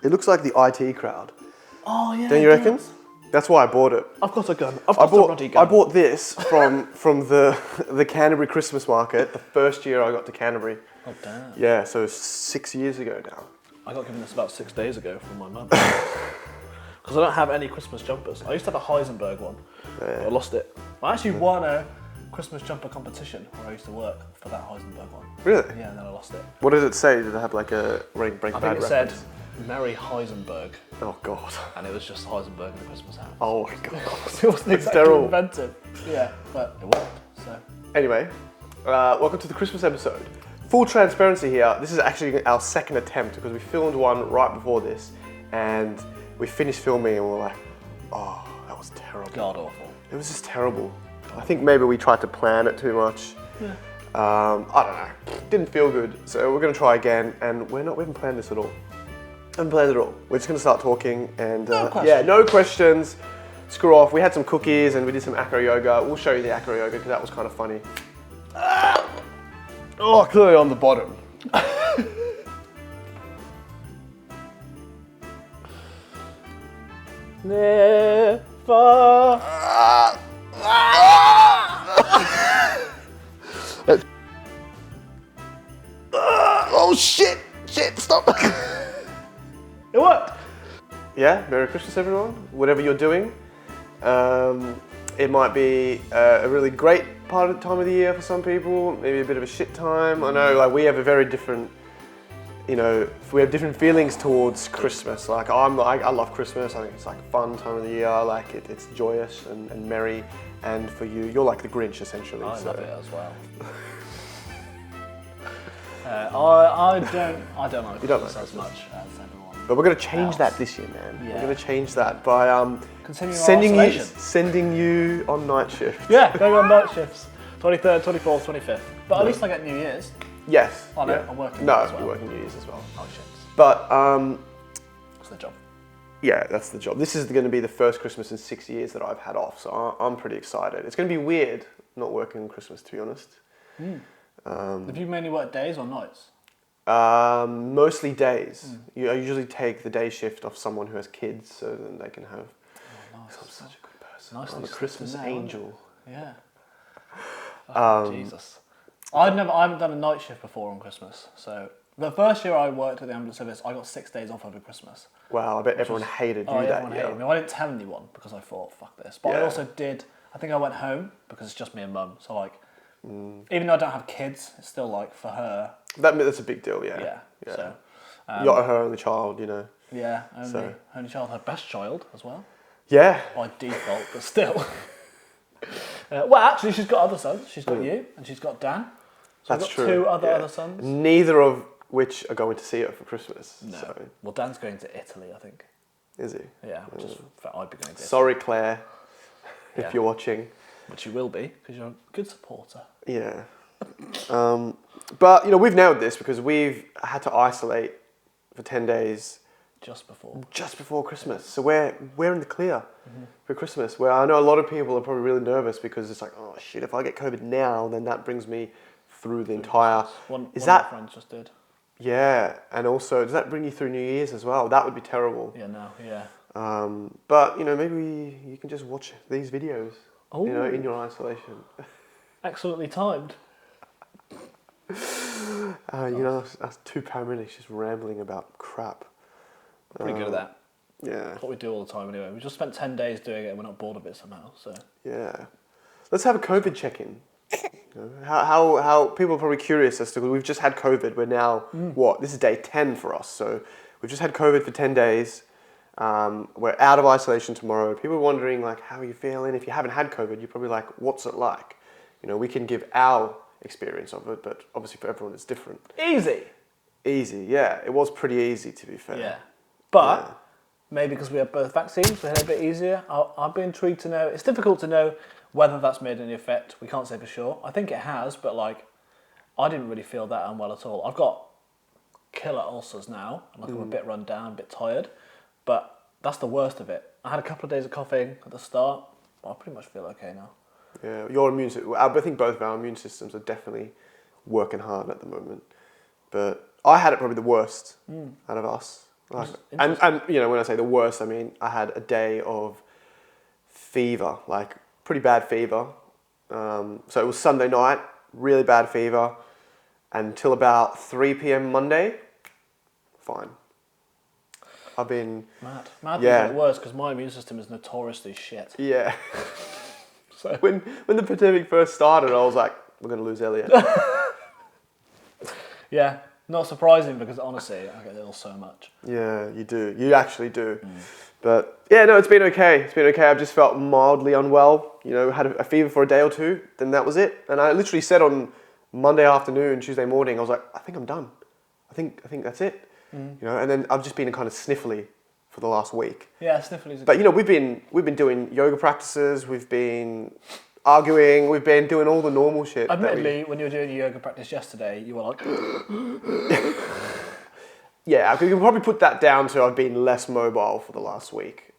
It looks like the IT crowd. Oh yeah. Don't you reckon? That's why I bought it. I've got a gun. I've got a ruddy gun. I bought this from the Canterbury Christmas market. The first year I got to Canterbury. Oh damn. Yeah, so 6 years ago now. I got given this about 6 days ago from my mother. Because I don't have any Christmas jumpers. I used to have a Heisenberg one, but I lost it. I actually won a Christmas jumper competition where I used to work for that Heisenberg one. Really? Yeah, and then I lost it. What did it say? Did it have like a Breaking Bad I think it reference? said Merry Heisenberg, Oh god. and it was just Heisenberg in a Christmas hat. Oh my god. It wasn't exactly terrible. inventive. Yeah, but it worked. So Anyway, welcome to the Christmas episode. Full transparency here, this is actually our second attempt because we filmed one right before this and we finished filming and we were like, oh, that was terrible. god awful. It was just terrible. I think maybe we tried to plan it too much. Yeah. I don't know. Didn't feel good. So we're going to try again and we haven't planned this at all. Haven't planned it at all. We're just going to start talking and no questions. Screw off. We had some cookies and we did some acro yoga. We'll show you the acro yoga because that was kind of funny. Oh, clearly on the bottom. Never. Oh shit! Shit! Stop! It worked. Yeah, Merry Christmas everyone, whatever you're doing. It might be a really great time of the year for some people, maybe a bit of a shit time. I know like we have a very different, we have different feelings towards Christmas. Like I love Christmas, I think it's like a fun time of the year, like it's joyous and merry. And for you, you're like the Grinch essentially. I love it as well. I don't like Christmas as much as everyone. But we're going to change else. that this year, man. Yeah. We're going to change that by Continuing sending you on night shift. Yeah, going on night shifts. 23rd, 24th, 25th. But at least I get New Year's. Yes. Oh no, yeah. I'm working No, as well. you're working New Year's as well. Oh shit. But That's the job. yeah, that's the job. This is going to be the first Christmas in 6 years that I've had off, so I'm pretty excited. It's going to be weird not working on Christmas, to be honest. Have you mainly worked days or nights? Mostly days. I usually take the day shift off someone who has kids, so then they can have. Oh, nice. I'm such a good person. Nicely I'm a slipped Christmas in there, aren't angel. Yeah. Oh, Jesus. I haven't done a night shift before on Christmas. So the first year I worked at the ambulance service, I got 6 days off over Christmas. Wow, I bet everyone hated you that Everyone year. hated me. Well, I didn't tell anyone because I thought, fuck this. But I Yeah. also I think I went home because it's just me and mum. So like, even though I don't have kids, it's still like for her. That's a big deal, yeah. Yeah. So, You're her only child, yeah, So- only child, her best child as well. Yeah. By default, but still. Well, actually, she's got other sons. She's got you, and she's got Dan. So That's I've got true. two yeah. other sons. Neither of which are going to see her for Christmas. No. So. Well, Dan's going to Italy, I think. Is he? Yeah, which is I'd be going to. Sorry, Claire, if Yeah. you're watching. Which you will be, because you're a good supporter. Yeah. But, we've nailed this because we've had to isolate for 10 days Just before. just before Christmas. So we're in the clear for Christmas. Where I know a lot of people are probably really nervous because it's like, oh shit, if I get COVID now, then that brings me through the entire... One Is of that... my friends just did. Yeah, and also, does that bring you through New Year's as well? That would be terrible. Yeah, no, yeah. But, maybe you can just watch these videos, Oh. in your isolation. Excellently timed. Us two paramedics just rambling about crap. Pretty good at that. Yeah. That's what we do all the time anyway. We just spent 10 days doing it and we're not bored of it somehow, so... Yeah. Let's have a COVID check-in. How people are probably curious as to, we've just had COVID, we're now, this is day 10 for us, so we've just had COVID for 10 days, we're out of isolation tomorrow, people are wondering like, how are you feeling? If you haven't had COVID, you're probably like, what's it like? We can give our experience of it, but obviously for everyone it's different. Easy, yeah, it was pretty easy to be fair. Yeah. But, maybe because we had both vaccines, we had it a bit easier. I'd be intrigued to know, it's difficult to know whether that's made any effect. We can't say for sure. I think it has, but I didn't really feel that unwell at all. I've got killer ulcers now, and I'm a bit run down, a bit tired, but that's the worst of it. I had a couple of days of coughing at the start, but I pretty much feel okay now. Yeah, your immune system, I think both of our immune systems are definitely working hard at the moment. But I had it probably the worst out of us. Like, and you know, when I say the worst, I mean I had a day of fever, like pretty bad fever. So it was Sunday night, really bad fever, until about 3 p.m. Monday. Fine. I've been mad. Yeah. Things get worse because my immune system is notoriously shit. Yeah. So When the pandemic first started, I was like, we're gonna lose Elliot. yeah, not surprising because honestly, I get ill so much. Yeah, you do. You actually do. But yeah, no, it's been okay. It's been okay. I've just felt mildly unwell. You know, had a fever for a day or two, then that was it. And I literally said on Monday afternoon, Tuesday morning, I was like, I think I'm done. I think that's it. You know, and then I've just been kind of sniffly for the last week. Yeah, sniffles. But you know, we've been doing yoga practices. We've been arguing. We've been doing all the normal shit. Admittedly, when you were doing your yoga practice yesterday, you were like, yeah, I can probably put that down to I've been less mobile for the last week.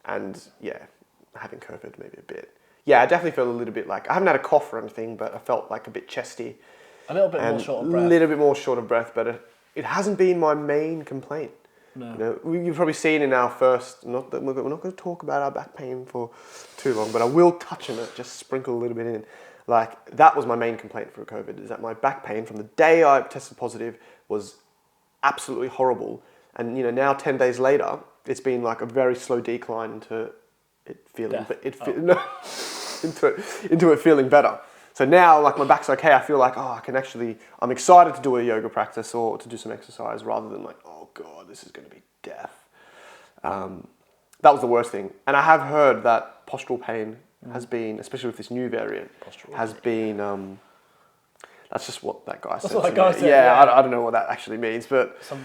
And yeah, having COVID maybe a bit. Yeah, I definitely felt a little bit like, I haven't had a cough or anything, but I felt like a bit chesty. a little bit more short of breath. A little bit more short of breath, but it hasn't been my main complaint. No. You know, you've probably seen in our first, not that we're not going to talk about our back pain for too long, but I will touch on it, just sprinkle a little bit in. Like, that was my main complaint for COVID, is that my back pain from the day I tested positive was absolutely horrible. And, you know, now 10 days later, it's been like a very slow decline into it feeling, into it feeling better. So now, like, my back's okay. I feel like, I'm excited to do a yoga practice or to do some exercise rather than like, oh God, this is going to be death. That was the worst thing. And I have heard that postural pain has been, especially with this new variant, that's just what that guy said. That's what that guy said. Yeah, I don't know what that actually means, but Some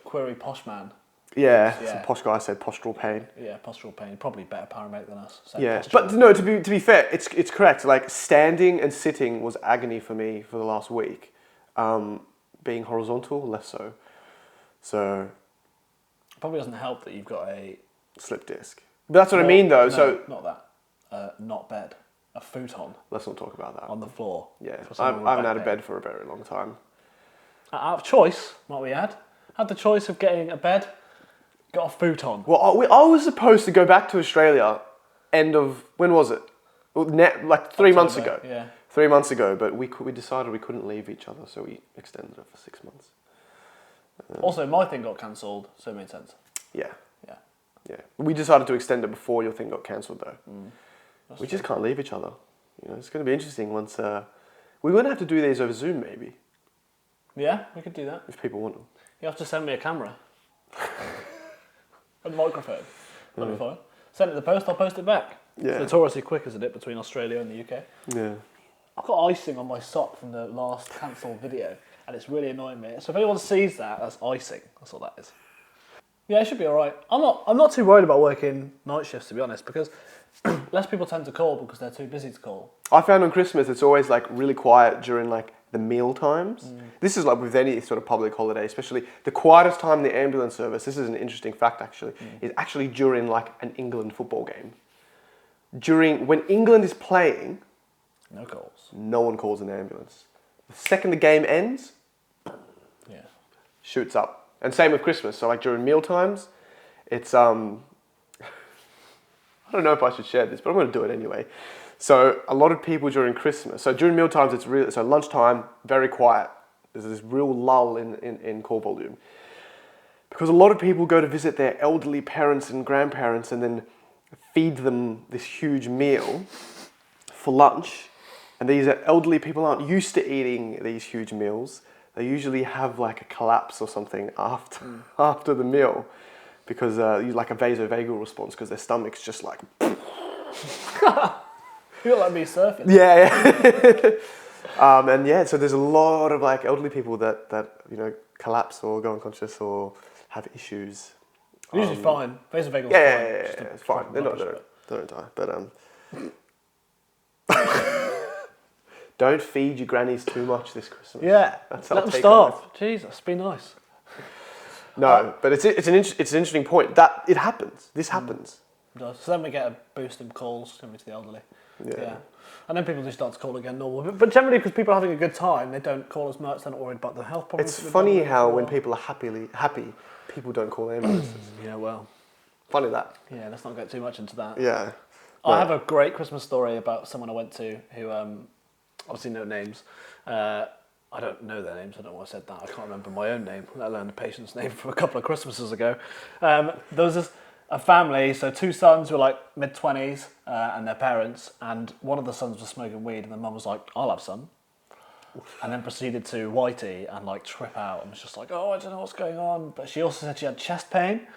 query posh man. yeah, some posh guy said postural pain. Yeah, postural pain. Probably better paramedic than us. Yeah, but no, to be fair, it's correct. Like, standing and sitting was agony for me for the last week. Being horizontal, less so. So Probably doesn't help that you've got a slip disc. But that's what I mean, though. No, so not that. Not bed. A futon. Let's not talk about that. On the floor. Yeah, I haven't had a bed for a very long time. Out of choice, what we had the choice of getting a bed, got a futon. Well, I was supposed to go back to Australia when was it? Well, like 3 months ago. Yeah. 3 months ago, but we decided we couldn't leave each other, so we extended it for 6 months. Also, my thing got cancelled, so it made sense. Yeah. Yeah. Yeah. We decided to extend it before your thing got cancelled, though. We just can't leave each other. You know, it's going to be interesting once... we're going to have to do these over Zoom, maybe. Yeah, we could do that. If people want them. You have to send me a camera. A microphone. That'll be fine. Send it to the post, I'll post it back. Yeah. It's notoriously quick, isn't it, between Australia and the UK? Yeah. I've got icing on my sock from the last cancelled video, and it's really annoying me. So if anyone sees that, that's icing. That's all that is. Yeah, it should be all right. I'm not too worried about working night shifts, to be honest, because less people tend to call because they're too busy to call. I found on Christmas it's always like really quiet during like the meal times. This is like with any sort of public holiday, especially the quietest time in the ambulance service. This is an interesting fact actually. Is actually during like an England football game. When England is playing, No calls. no one calls an ambulance. The second the game ends, Yeah. shoots up. And same with Christmas. So like during meal times, it's I don't know if I should share this, but I'm going to do it anyway. So a lot of people during Christmas, so during meal times, so lunchtime, very quiet. There's this real lull in call volume. Because a lot of people go to visit their elderly parents and grandparents and then feed them this huge meal for lunch. And these elderly people aren't used to eating these huge meals. They usually have like a collapse or something after the meal. Because you like a vasovagal response because their stomach's just like... You look like me surfing. Yeah. And yeah, so there's a lot of like elderly people that you know collapse or go unconscious or have issues. Usually fine. Vasovagal Yeah, is fine. it's fine. They don't die. But don't feed your grannies too much this Christmas. Yeah, That's let them starve. Jesus, be nice. No, but it's an interesting point that it happens. This happens. It does. So then we get a boost in calls coming to the elderly. Yeah. And then people do start to call again normal. But generally, because people are having a good time, they don't call as much. They're not worried about the health problems. It's funny how when people are happy, People don't call ambulances. Yeah, well, Funny that. yeah, let's not get too much into that. Yeah. I have a great Christmas story about someone I went to who, obviously no names. I don't know their names, I don't know why I said that. I can't remember my own name, let alone the patient's name from a couple of Christmases ago. There was a family, so 2 sons who were like mid-20s and their parents, and one of the sons was smoking weed, and the mum was like, I'll have some. And then proceeded to whitey and like trip out and was just like, oh, I don't know what's going on. But she also said she had chest pain.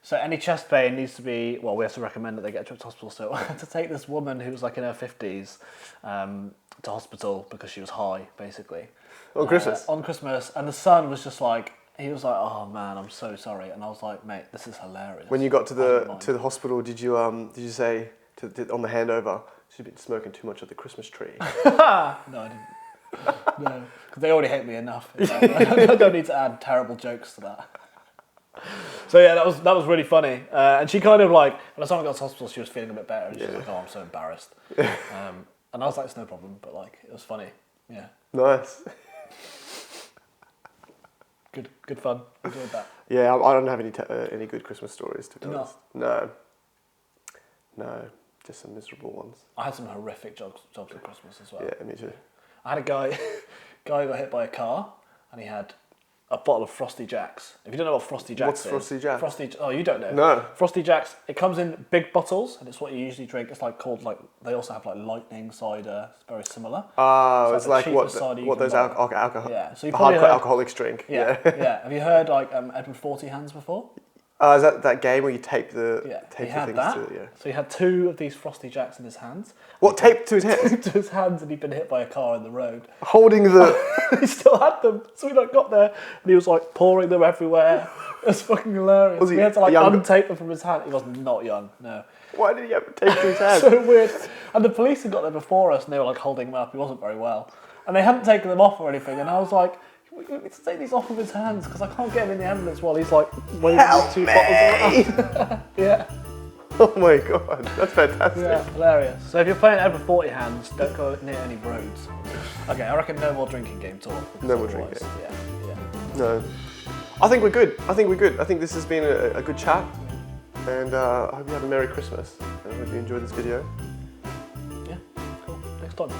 So any chest pain needs to be, well, we have to recommend that they get to hospital. So to take this woman who was like in her 50s to hospital because she was high, basically. On Christmas? On Christmas. And the son was just like, he was like, oh man, I'm so sorry. And I was like, mate, this is hilarious. When you got to the hospital, did you say on the handover, she's been smoking too much of the Christmas tree? No, I didn't. No, because they already hate me enough. I don't need to add terrible jokes to that. So yeah, that was really funny. And she kind of like, when someone got to hospital, she was feeling a bit better, and she was like, "Oh, I'm so embarrassed." And I was like, "It's no problem," but like, it was funny. Yeah. Nice. Good fun. Enjoyed that. Yeah, I don't have any good Christmas stories to be honest. No, just some miserable ones. I had some horrific jobs at Christmas as well. Yeah, me too. I had a guy got hit by a car, and he had a bottle of Frosty Jacks. If you don't know what Frosty Jacks is. What's Frosty Jacks? Oh, you don't know? No. Frosty Jacks, it comes in big bottles, and it's what you usually drink. It's like called, like, they also have like lightning cider. It's very similar. Oh, it's like what those alcohol. Yeah, so you probably hardcore alcoholics drink. Yeah. Have you heard like Edward Forty Hands before? Is that game where you tape the he had things that. to So he had 2 of these Frosty Jacks in his hands. What, taped to his head? To his hands, and he'd been hit by a car in the road. Holding the... He still had them. So we like got there, and he was like pouring them everywhere. It was fucking hilarious. Was he we had to like young? untape them from his hand. He was not young, no. Why did he have it taped to his hand? So weird. And the police had got there before us, and they were like holding him up. He wasn't very well. And they hadn't taken them off or anything, and I was like, we need to take these off of his hands, because I can't get him in the ambulance while he's like waving Help 2 me! bottles around. Yeah. Oh my god, that's fantastic. Yeah, hilarious. So if you're playing Edward 40 Hands, don't go near any roads. Okay, I reckon no more drinking game talk. No more drinking. Yeah. No. I think we're good. I think this has been a good chat. And I hope you have a Merry Christmas. And I hope you enjoyed this video. Yeah, cool. Next time.